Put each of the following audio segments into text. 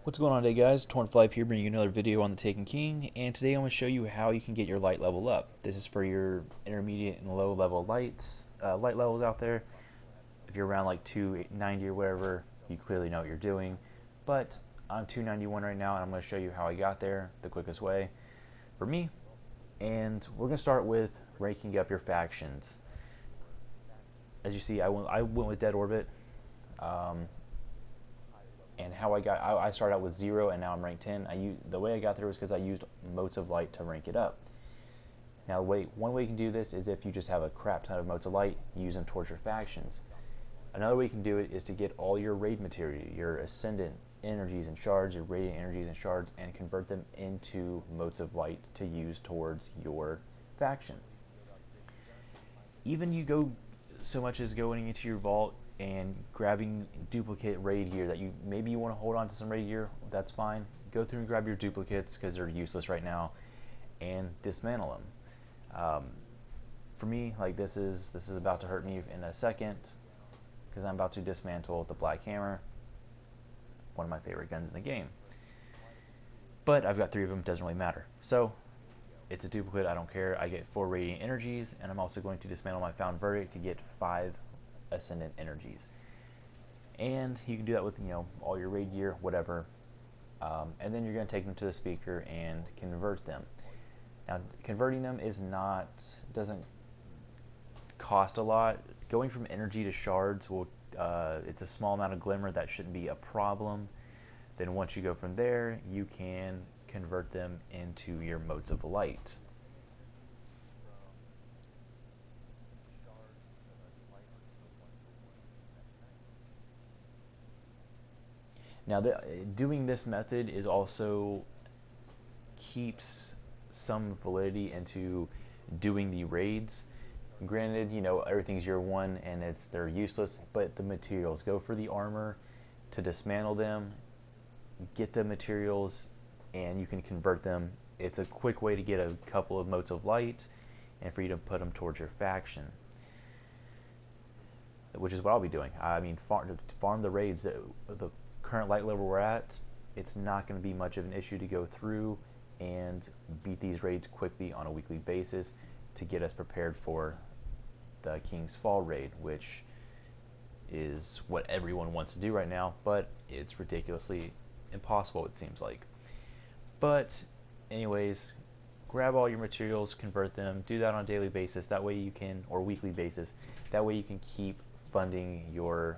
What's going on today, guys? TornForLife here, bringing you another video on the Taken King, and today I'm going to show you how you can get your light level up. This is for your intermediate and low level light levels out there. If you're around like 290 or whatever, you clearly know what you're doing. But I'm 291 right now, and I'm going to show you how I got there the quickest way for me. And we're going to start with ranking up your factions. As you see, I went with Dead Orbit. And how I started out with 0 and now I'm ranked 10. The way I got there was because I used Motes of Light to rank it up. Now one way you can do this is if you just have a crap ton of Motes of Light, use them towards your factions. Another way you can do it is to get all your raid material, your Ascendant energies and shards, your Radiant energies and shards, and convert them into Motes of Light to use towards your faction. Even you go so much as going into your vault and grabbing duplicate raid gear that maybe you want to hold on to some raid gear, that's fine. Go through and grab your duplicates because they're useless right now and dismantle them. For me, like this is about to hurt me in a second because I'm about to dismantle the Black Hammer, one of my favorite guns in the game. But I've got 3 of them, doesn't really matter. So it's a duplicate, I don't care. I get 4 Radiant energies, and I'm also going to dismantle my Found Verdict to get 5 Ascendant energies. And you can do that with all your raid gear, whatever. And then you're going to take them to the speaker and convert them. Now converting them doesn't cost a lot. Going from energy to shards it's a small amount of glimmer, that shouldn't be a problem. Then once you go from there, you can convert them into your Motes of Light. Now, doing this method is also keeps some validity into doing the raids. Granted, everything's year 1 and they're useless, but the materials, go for the armor to dismantle them, get the materials, and you can convert them. It's a quick way to get a couple of Motes of Light and for you to put them towards your faction, which is what I'll be doing. I mean, farm the raids. The current light level we're at, it's not going to be much of an issue to go through and beat these raids quickly on a weekly basis to get us prepared for the King's Fall raid, which is what everyone wants to do right now, but it's ridiculously impossible, it seems like. But anyways, grab all your materials, convert them, do that on a daily basis, that way you can, or weekly basis, that way you can keep funding your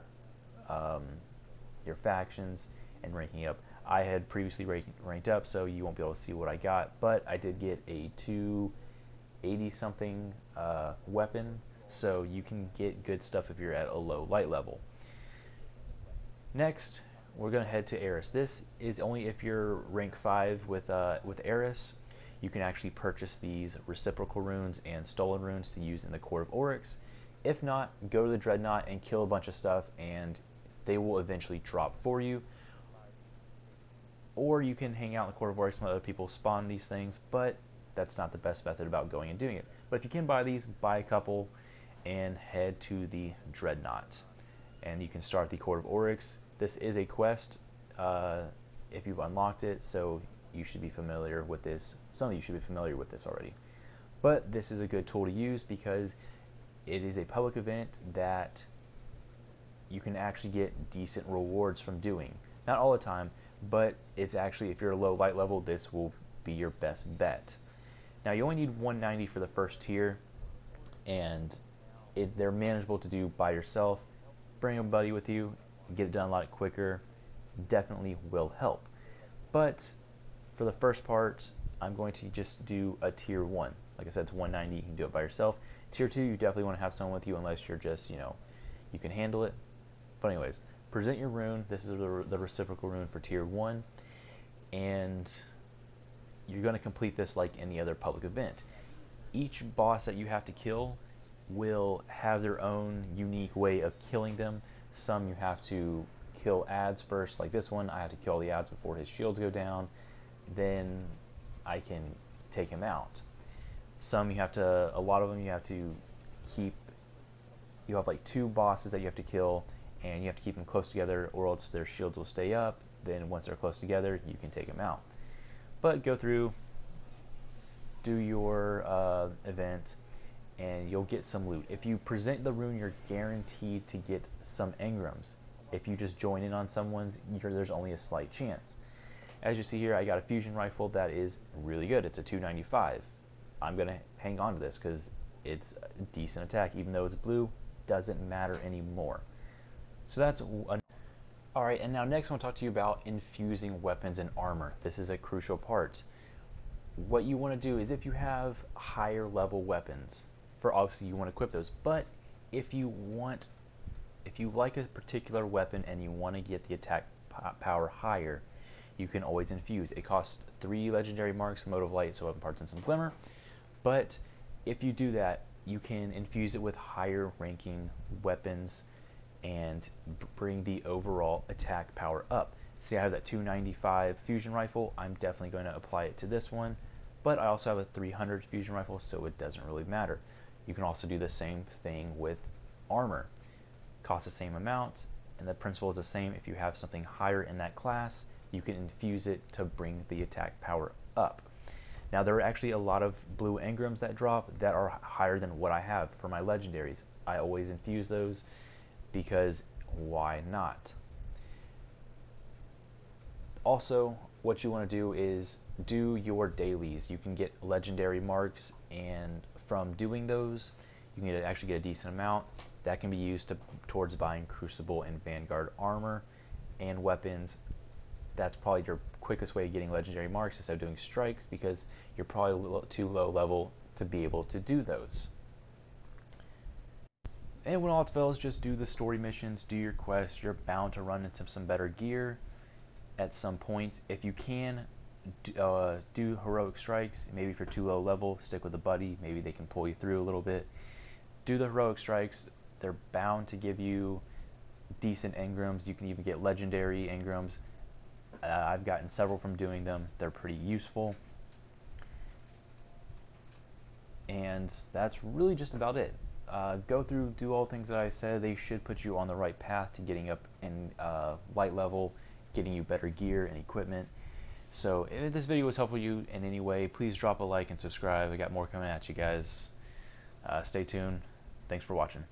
factions and ranking up. I had previously ranked up, so you won't be able to see what I got, but I did get a 280 something weapon, so you can get good stuff if you're at a low light level. Next, we're going to head to Eris. This is only if you're rank 5 with Eris. You can actually purchase these reciprocal runes and stolen runes to use in the Court of Oryx. If not, go to the Dreadnought and kill a bunch of stuff, and they will eventually drop for you. Or you can hang out in the Court of Oryx and let other people spawn these things, but that's not the best method about going and doing it. But if you can buy these, buy a couple and head to the Dreadnought. And you can start the Court of Oryx. This is a quest if you've unlocked it, so you should be familiar with this. Some of you should be familiar with this already. But this is a good tool to use because it is a public event that you can actually get decent rewards from doing. Not all the time, but it's actually, if you're a low light level, this will be your best bet. Now you only need 190 for the first tier, and they're manageable to do by yourself. Bring a buddy with you, get it done a lot quicker, definitely will help. But for the first part, I'm going to just do a tier 1. Like I said, it's 190, you can do it by yourself. Tier 2, you definitely want to have someone with you unless you're just, you can handle it. But anyways, present your rune. This is the reciprocal rune for tier 1, and you're going to complete this like any other public event. Each boss that you have to kill will have their own unique way of killing them. Some you have to kill ads first, like this one. I have to kill the ads before his shields go down, then I can take him out. Some a lot of them you have to keep, you have like 2 bosses that you have to kill, and you have to keep them close together or else their shields will stay up. then once they're close together, you can take them out. But go through, do your event, and you'll get some loot. If you present the rune, you're guaranteed to get some engrams. If you just join in on someone's, there's only a slight chance. As you see here, I got a fusion rifle that is really good. It's a 295. I'm going to hang on to this because it's a decent attack. Even though it's blue, doesn't matter anymore. So that's alright, and now next I want to talk to you about infusing weapons and armor. This is a crucial part. What you want to do is, if you have higher level weapons, for obviously you want to equip those, but if you like a particular weapon and you want to get the attack power higher, you can always infuse. It costs 3 legendary marks, Mote of Light, so weapon parts and some glimmer, but if you do that, you can infuse it with higher ranking weapons and bring the overall attack power up. See, I have that 295 fusion rifle. I'm definitely going to apply it to this one, but I also have a 300 fusion rifle, so it doesn't really matter. You can also do the same thing with armor. Costs the same amount, and the principle is the same. If you have something higher in that class, you can infuse it to bring the attack power up. Now, there are actually a lot of blue engrams that drop that are higher than what I have for my legendaries. I always infuse those because why not? Also, what you want to do is do your dailies. You can get legendary marks, and from doing those, you can actually get a decent amount. That can be used towards buying Crucible and Vanguard armor and weapons. That's probably your quickest way of getting legendary marks instead of doing strikes, because you're probably a little too low level to be able to do those. And when all else fails, just do the story missions, do your quests. You're bound to run into some better gear at some point. If you can, do heroic strikes. Maybe if you're too low level, stick with a buddy. Maybe they can pull you through a little bit. Do the heroic strikes. They're bound to give you decent engrams. You can even get legendary engrams. I've gotten several from doing them. They're pretty useful. And that's really just about it. Go through, do all the things that I said. They should put you on the right path to getting up in light level, getting you better gear and equipment. So if this video was helpful to you in any way, please drop a like and subscribe. I got more coming at you guys. Stay tuned. Thanks for watching.